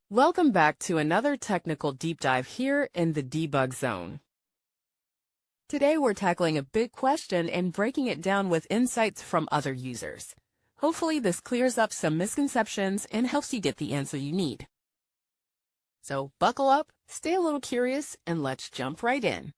Welcome back to another technical deep dive here in the debug zone. Today we're tackling a big question and breaking it down with insights from other users. Hopefully this clears up some misconceptions and helps you get the answer you need. So buckle up, stay a little curious, and let's jump right in.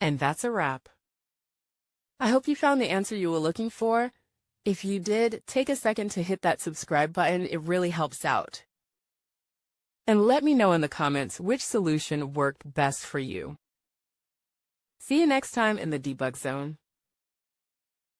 And that's a wrap. I hope you found the answer you were looking for. If you did, take a second to hit that subscribe button. It really helps out. And let me know in the comments which solution worked best for you. See you next time in the debug zone.